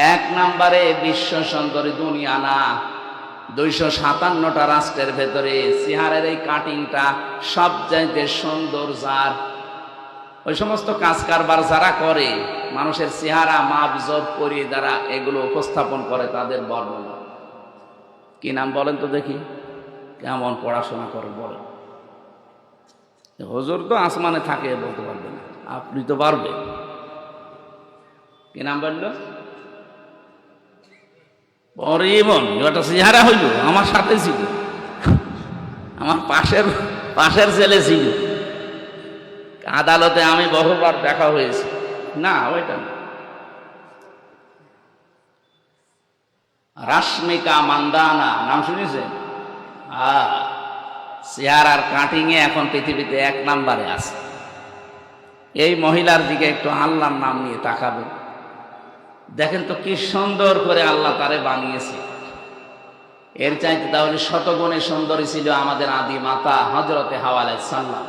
এক নম্বরে বিশ্ব সুন্দরী দুনিয়া না, 257টা রাষ্ট্রের ভেতরে চেহারার এই কাটিংটা সবচাইতে সুন্দর। যার ওই সমস্ত কাজ কারবার যারা করে, মানুষের চেহারা মাপ জব করিয়ে যারা এগুলো উপস্থাপন করে, তাদের বর্ণনা কি নাম বলেন তো দেখি? কেমন পড়াশোনা করে বলেন? হুজুর তো আসমানে থাকে, বলতে পারবেন, আপনি তো পারবেন। কি নাম বলল? পরিমন। একটা চেহারা হইল, আমার সাথে ছিল, আমার পাশের ছেলে ছিল, আদালতে আমি বহুবার দেখা হয়েছে। না, ওইটা না। রাশ্মিকা মান্দানা নাম শুনেছেন? চেহারার কাটিং এ এখন পৃথিবীতে 1 নম্বরে আছে। এই মহিলার দিকে একটু আল্লাহর নাম নিয়ে তাকাবেন, দেখেন তো কি সুন্দর করে আল্লাহ তারে বানিয়েছে। এর চাইতে তাহলে শতগুণে সুন্দরী ছিল আমাদের আদি মাতা হযরতে হাওয়া আলাইহিস সালাম।